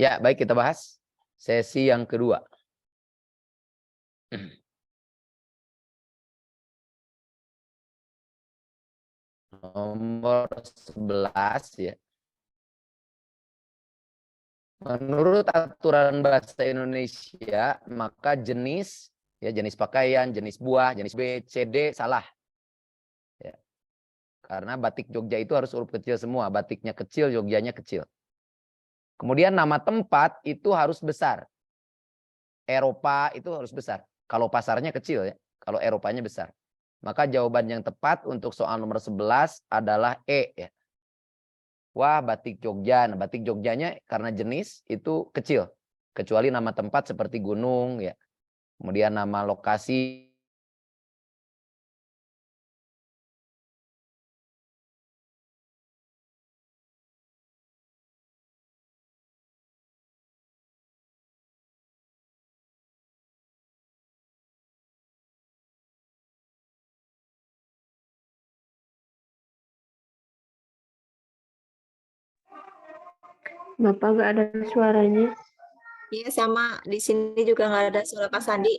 Ya, baik, kita bahas sesi yang kedua. Nomor 11 ya. Menurut aturan bahasa Indonesia, maka jenis pakaian, jenis buah, jenis B, C, D salah. Ya. Karena batik Jogja itu harus huruf kecil semua, batiknya kecil, Jogjanya kecil. Kemudian nama tempat itu harus besar. Eropa itu harus besar. Kalau pasarnya kecil ya, kalau Eropanya besar. Maka jawaban yang tepat untuk soal nomor 11 adalah E ya. Wah, batik Jogja. Nah, batik Jogjanya karena jenis itu kecil. Kecuali nama tempat seperti gunung ya. Kemudian nama lokasi. Bapak nggak ada suaranya. Iya, sama di sini juga nggak ada suara Kak Sandi.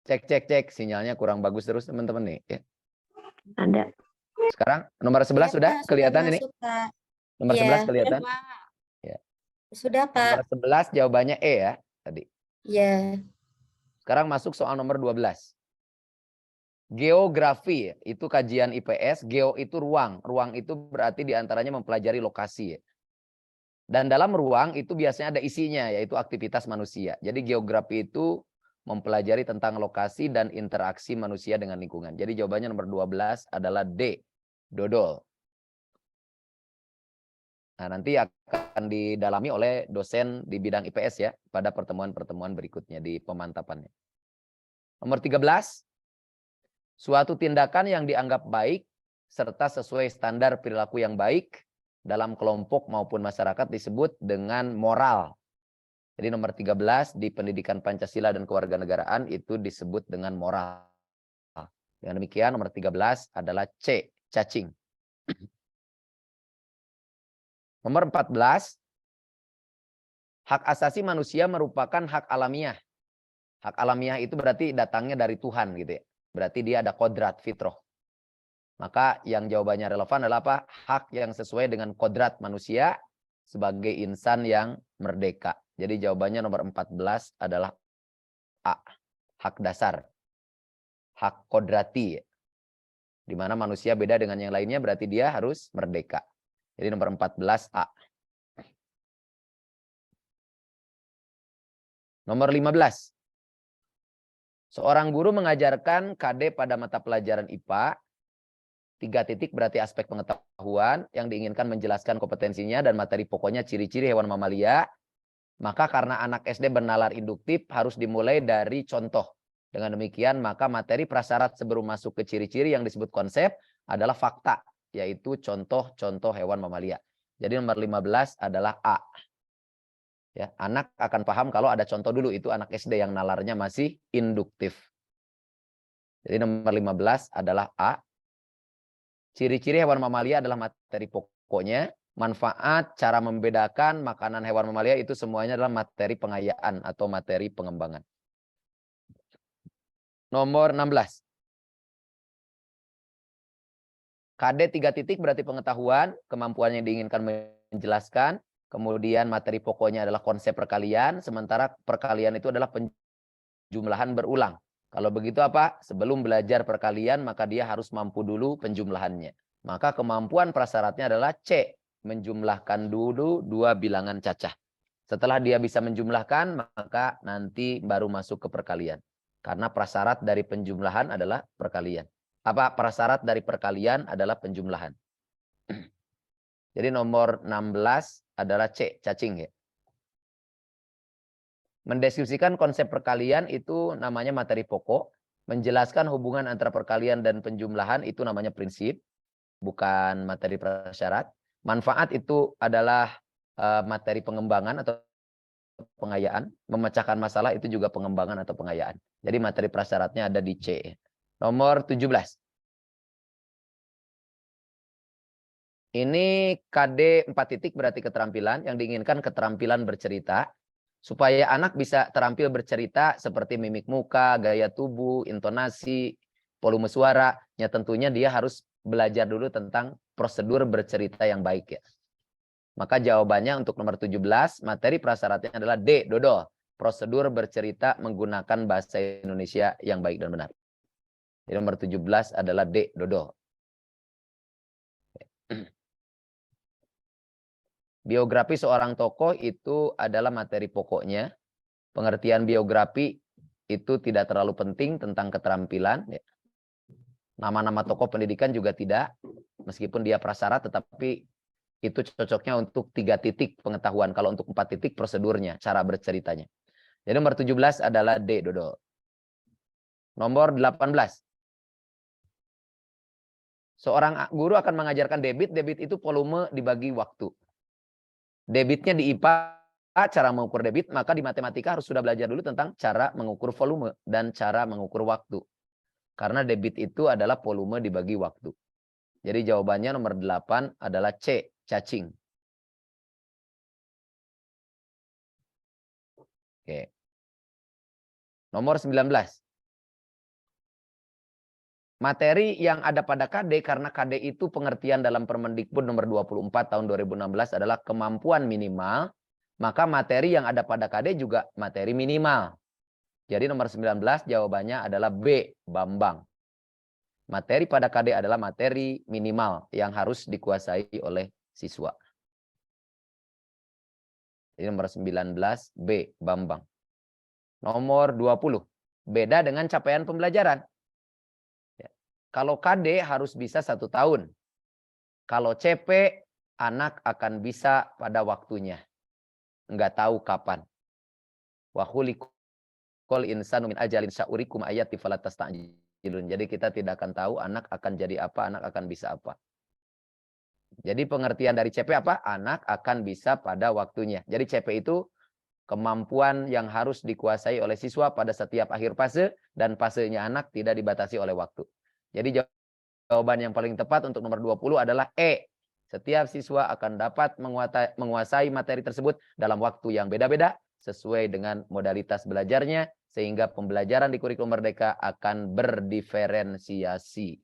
Cek. Sinyalnya kurang bagus terus teman-teman nih. Ya. Ada. Sekarang nomor 11 Ya, sudah Pak, sudah kelihatan ini? masuk, Pak. Nomor Iya, 11 sudah, kelihatan? Pak. Ya. Sudah, Nomor Pak. 11 jawabannya E ya tadi. Iya. Sekarang masuk soal nomor 12. Geografi itu kajian IPS, geo itu ruang. Ruang itu berarti diantaranya mempelajari lokasi. Dan dalam ruang itu biasanya ada isinya, yaitu aktivitas manusia. Jadi geografi itu mempelajari tentang lokasi dan interaksi manusia dengan lingkungan. Jadi jawabannya nomor 12 adalah D, dodol. Nah, nanti akan didalami oleh dosen di bidang IPS ya, pada pertemuan-pertemuan berikutnya di pemantapannya. Nomor 13. Suatu tindakan yang dianggap baik serta sesuai standar perilaku yang baik dalam kelompok maupun masyarakat disebut dengan moral. Jadi nomor 13 di pendidikan Pancasila dan kewarganegaraan itu disebut dengan moral. Dengan demikian nomor 13 adalah C, cacing. Nomor 14, hak asasi manusia merupakan hak alamiah. Hak alamiah itu berarti datangnya dari Tuhan gitu ya. Berarti dia ada kodrat fitrah. Maka yang jawabannya relevan adalah apa? Hak yang sesuai dengan kodrat manusia sebagai insan yang merdeka. Jadi jawabannya nomor 14 adalah A. Hak dasar. Hak kodrati. Di mana manusia beda dengan yang lainnya berarti dia harus merdeka. Jadi nomor 14 A. Nomor 15. Seorang guru mengajarkan KD pada mata pelajaran IPA. 3 titik berarti aspek pengetahuan yang diinginkan menjelaskan kompetensinya dan materi pokoknya ciri-ciri hewan mamalia. Maka karena anak SD bernalar induktif harus dimulai dari contoh. Dengan demikian maka materi prasyarat sebelum masuk ke ciri-ciri yang disebut konsep adalah fakta. Yaitu contoh-contoh hewan mamalia. Jadi nomor 15 adalah A. Ya, anak akan paham kalau ada contoh dulu, itu anak SD yang nalarnya masih induktif. Jadi nomor 15 adalah A. Ciri-ciri hewan mamalia adalah materi pokoknya. Manfaat, cara membedakan makanan hewan mamalia itu semuanya adalah materi pengayaan atau materi pengembangan. Nomor 16. KD 3 titik berarti pengetahuan, kemampuan yang diinginkan menjelaskan. Kemudian materi pokoknya adalah konsep perkalian, sementara perkalian itu adalah penjumlahan berulang. Kalau begitu apa? Sebelum belajar perkalian maka dia harus mampu dulu penjumlahannya. Maka kemampuan prasyaratnya adalah C. Menjumlahkan dulu 2 bilangan cacah. Setelah dia bisa menjumlahkan maka nanti baru masuk ke perkalian. Karena prasyarat dari penjumlahan adalah perkalian. Prasyarat dari perkalian adalah penjumlahan. Jadi nomor 16 adalah C, cacing ya. Mendeskripsikan konsep perkalian itu namanya materi pokok. Menjelaskan hubungan antara perkalian dan penjumlahan itu namanya prinsip. Bukan materi prasyarat. Manfaat itu adalah materi pengembangan atau pengayaan. Memecahkan masalah itu juga pengembangan atau pengayaan. Jadi materi prasyaratnya ada di C. Nomor 17. Ini KD 4 titik berarti keterampilan. Yang diinginkan keterampilan bercerita. Supaya anak bisa terampil bercerita seperti mimik muka, gaya tubuh, intonasi, volume suara. Ya tentunya dia harus belajar dulu tentang prosedur bercerita yang baik ya. Maka jawabannya untuk nomor 17, materi prasyaratnya adalah D, dodol. Prosedur bercerita menggunakan bahasa Indonesia yang baik dan benar. Jadi nomor 17 adalah D, dodol. Biografi seorang tokoh itu adalah materi pokoknya. Pengertian biografi itu tidak terlalu penting tentang keterampilan. Nama-nama tokoh pendidikan juga tidak. Meskipun dia prasyarat, tetapi itu cocoknya untuk 3 titik pengetahuan. Kalau untuk 4 titik prosedurnya, cara berceritanya. Jadi nomor 17 adalah D, dodol. Nomor 18. Seorang guru akan mengajarkan debit. Debit itu volume dibagi waktu. Debitnya di IPA, cara mengukur debit. Maka di matematika harus sudah belajar dulu tentang cara mengukur volume dan cara mengukur waktu. Karena debit itu adalah volume dibagi waktu. Jadi jawabannya nomor 8 adalah C, cacing. Oke. Nomor 19. Materi yang ada pada KD, karena KD itu pengertian dalam Permendikbud nomor 24 tahun 2016 adalah kemampuan minimal, maka materi yang ada pada KD juga materi minimal. Jadi nomor 19 jawabannya adalah B, Bambang. Materi pada KD adalah materi minimal yang harus dikuasai oleh siswa. Jadi nomor 19 B, Bambang. Nomor 20. Beda dengan capaian pembelajaran. Ya. Kalau KD harus bisa 1 tahun. Kalau CP anak akan bisa pada waktunya. Enggak tahu kapan. Wa khuliqal insanu min ajalin sa'urikum ayati fala tasta'jilun. Jadi kita tidak akan tahu anak akan jadi apa, anak akan bisa apa. Jadi pengertian dari CP apa? Anak akan bisa pada waktunya. Jadi CP itu kemampuan yang harus dikuasai oleh siswa pada setiap akhir fase, dan fasenya anak tidak dibatasi oleh waktu. Jadi jawaban yang paling tepat untuk nomor 20 adalah E. Setiap siswa akan dapat menguasai materi tersebut dalam waktu yang beda-beda sesuai dengan modalitas belajarnya, sehingga pembelajaran di kurikulum Merdeka akan berdiferensiasi.